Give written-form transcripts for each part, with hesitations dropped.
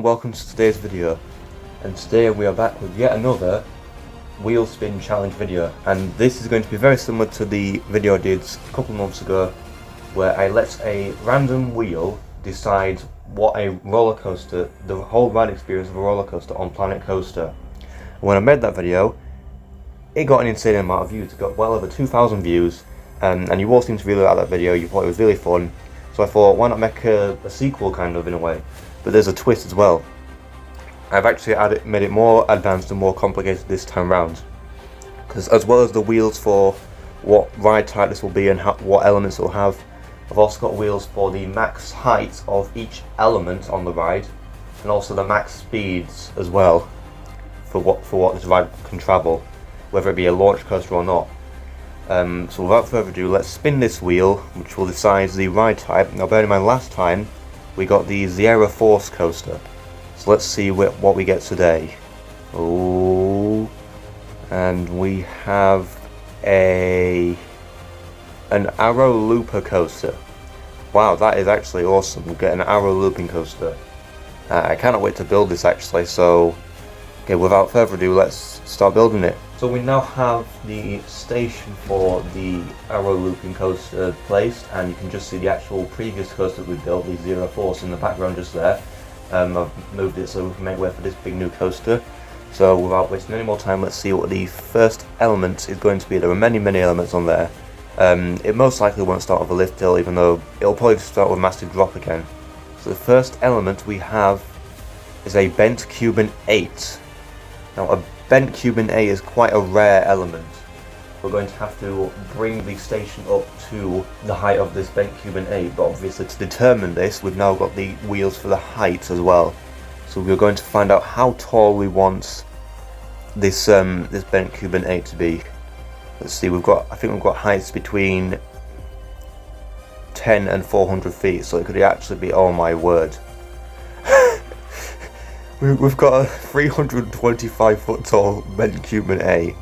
and welcome to today's video. And today we are back with yet another wheel spin challenge video, and this is going to be very similar to the video I did a couple of months ago where I let a random wheel decide what a roller coaster, the whole ride experience of a roller coaster on Planet Coaster. When I made that video, it got an insane amount of views. It got well over 2,000 views, and you all seemed to really like that video. You thought it was really fun, so I thought, why not make a sequel, kind of, in a way. But there's a twist as well. I've actually made it more advanced and more complicated this time round, because as well as the wheels for what ride type this will be and what elements it will have, I've also got wheels for the max height of each element on the ride, and also the max speeds as well for what this ride can travel, whether it be a launch coaster or not. So without further ado, let's spin this wheel, which will decide the ride type. Now bear in mind, last time we got the Zero Force coaster, so let's see what we get today. Oh, and we have an arrow looper coaster. Wow, that is actually awesome. We get an arrow looping coaster. I cannot wait to build this actually, so okay, without further ado, let's start building it. So we now have the station for the arrow looping coaster placed, and you can just see the actual previous coaster we built, the Zero Force, in the background just there. I've moved it so we can make way for this big new coaster. So without wasting any more time, let's see what the first element is going to be. There are many elements on there. It most likely won't start with a lift hill, even though it'll probably start with a massive drop again. So the first element we have is a bent Cuban 8. Now a bent Cuban 8 is quite a rare element. We're going to have to bring the station up to the height of this bent Cuban 8, but obviously to determine this, we've now got the wheels for the height as well. So we're going to find out how tall we want this this bent Cuban 8 to be. Let's see, I think we've got heights between 10 and 400 feet, so it could actually be, oh my word. We've got a 325 foot tall bent Cuban 8.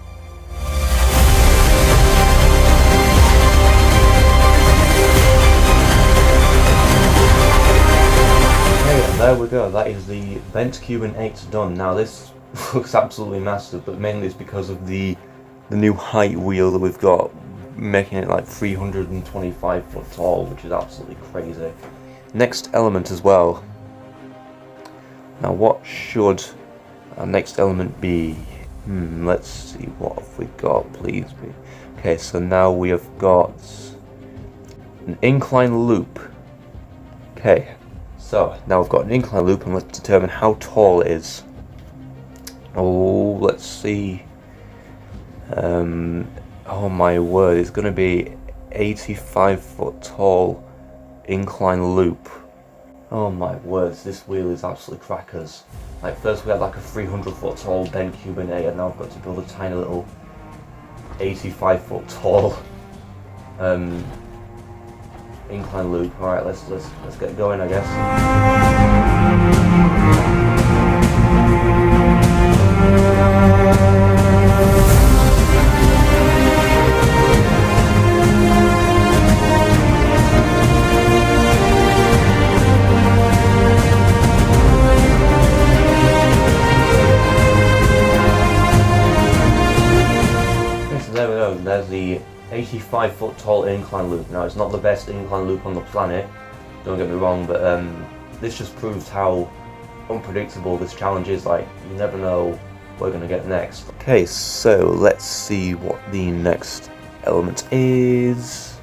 Okay, and there we go, that is the bent Cuban 8 done. Now this looks absolutely massive, but mainly it's because of the new height wheel that we've got, making it like 325 foot tall, which is absolutely crazy. Next element as well. Now what should our next element be? Let's see, what have we got, please be. Okay, so now we have got an incline loop. Okay, so now we've got an incline loop, and let's determine how tall it is. Oh, let's see. Oh my word, it's going to be 85 foot tall incline loop. Oh my words, this wheel is absolutely crackers. Like, first we had like a 300 foot tall bent Cuban 8, and now I've got to build a tiny little 85 foot tall incline loop. Alright, let's get going, I guess. There we go, there's the 85 foot tall incline loop. Now it's not the best incline loop on the planet, don't get me wrong, but this just proves how unpredictable this challenge is. Like, you never know what we're going to get next. Okay, so let's see what the next element is.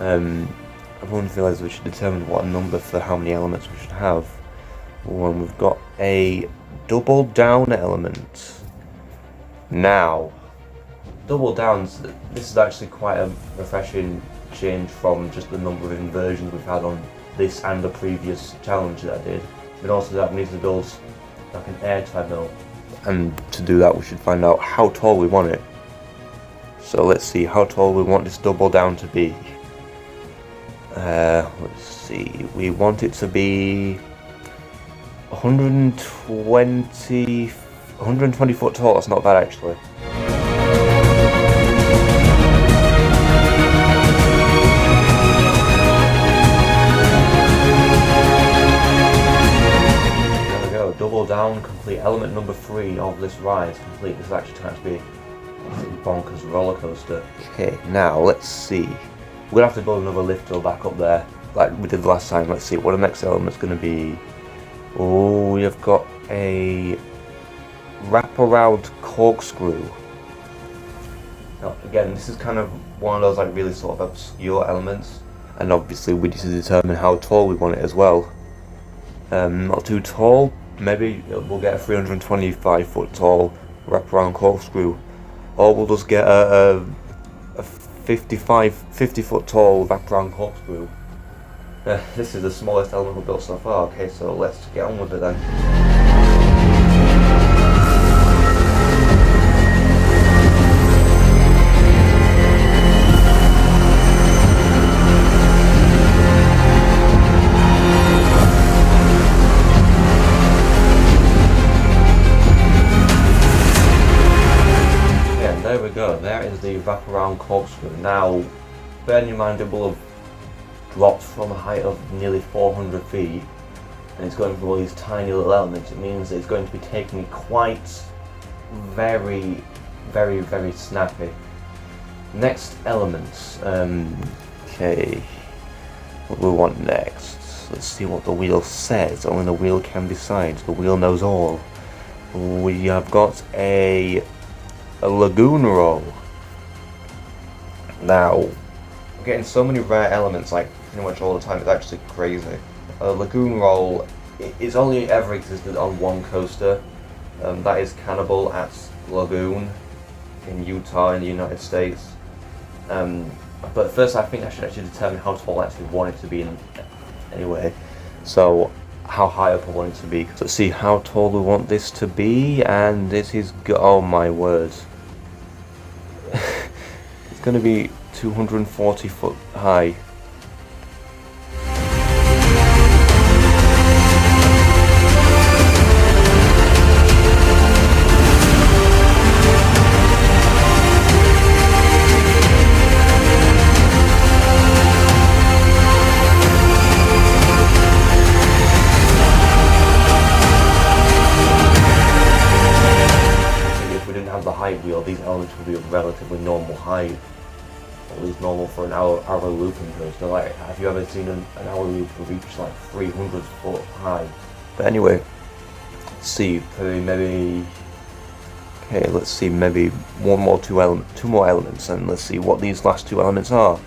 I've only realised we should determine what number for how many elements we should have. One, we've got a double down element. Now, double downs, this is actually quite a refreshing change from just the number of inversions we've had on this and the previous challenge that I did. But also that we need to build like an air treadmill, and to do that we should find out how tall we want it. So let's see how tall we want this double down to be. Let's see, we want it to be 120 foot tall. That's not bad actually. go. Double down, complete element number 3 of this ride. Complete. This is actually turned out to be a bonkers roller coaster. Okay, now let's see. We're gonna have to build another lift hill back up there, like we did last time. Let's see what the next element's gonna be. Oh, we have got a wraparound corkscrew. Now, again, this is kind of one of those like really sort of obscure elements, and obviously we need to determine how tall we want it as well. Not too tall. Maybe we'll get a 325 foot tall wraparound corkscrew, or we'll just get a 50 foot tall wraparound corkscrew. This is the smallest element we've built so far. Okay, so let's get on with it then. There we go, there is the wraparound corkscrew. Now, bearing in mind it will have dropped from a height of nearly 400 feet, and it's going through all these tiny little elements. It means it's going to be taking me quite very snappy. Next elements. Okay, what do we want next? Let's see what the wheel says. Only the wheel can decide. The wheel knows all. We have got a lagoon roll. Now, we're getting so many rare elements like pretty much all the time, it's actually crazy. A lagoon roll, it's only ever existed on one coaster, that is Cannibal at Lagoon in Utah in the United States. But first I think I should actually determine how tall I actually want it to be anyway. So how high up I want it to be. So let's see how tall we want this to be, and this is, oh my word. It's going to be 240 foot high. The height wheel, these elements will be a relatively normal height, at least normal for an hour looping coaster. Like, have you ever seen an hour loop reach like 300 foot high? But anyway, let's see, maybe okay, let's see, maybe two more elements, and let's see what these last 2 elements are.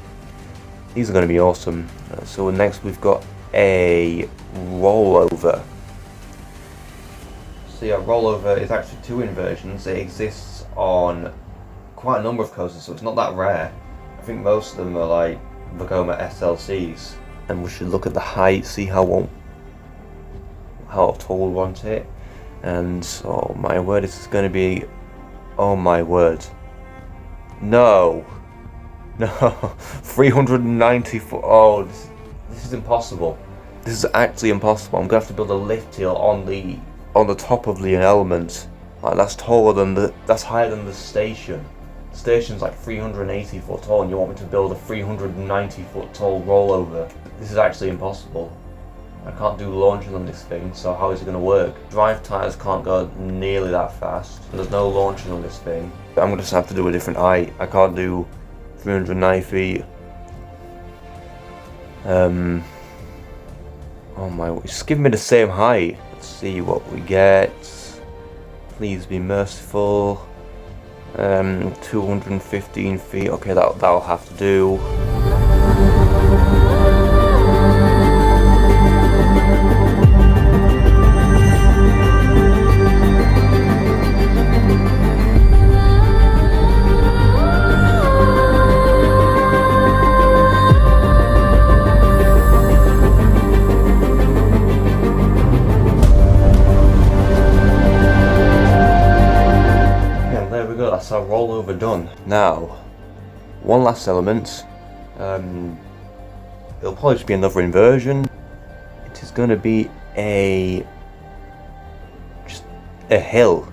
These are going to be awesome. So next we've got a rollover. So yeah, rollover is actually 2 inversions. It exists on quite a number of coasters, so it's not that rare. I think most of them are like Vekoma SLCs. And we should look at the height, see how tall we want it. And oh my word, this is going to be, oh my word. No, 390 foot. Oh, this is impossible. This is actually impossible. I'm going to have to build a lift hill on the top of the element. Like, that's higher than the station. The station's like 380 foot tall, and you want me to build a 390 foot tall rollover. This is actually impossible. I can't do launching on this thing, so how is it going to work? Drive tyres can't go nearly that fast, and there's no launching on this thing. I'm going to just have to do a different height. I can't do 390 feet. Oh my, just give me the same height. Let's see what we get. Please be merciful. 215 feet. Okay, that'll have to do. That's our rollover done. Now, one last element. It'll probably just be another inversion. It is going to be just a hill.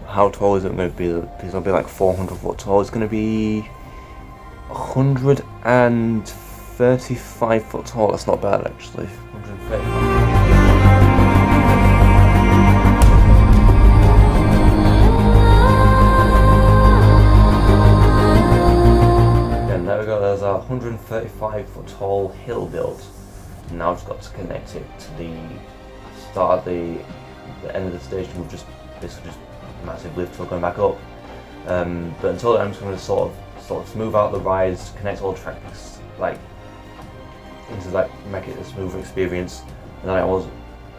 How tall is it going to be? It'll be like 400 foot tall. It's going to be 135 foot tall. That's not bad actually. 135. a tall hill built. Now I've just got to connect it to the start of the end of the station with just basically just massive lift for going back up. But until then, I'm just going to sort of smooth out the rides, connect all tracks, like into like make it a smoother experience, and then I will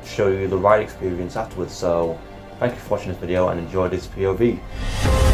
show you the ride experience afterwards. So thank you for watching this video and enjoy this POV.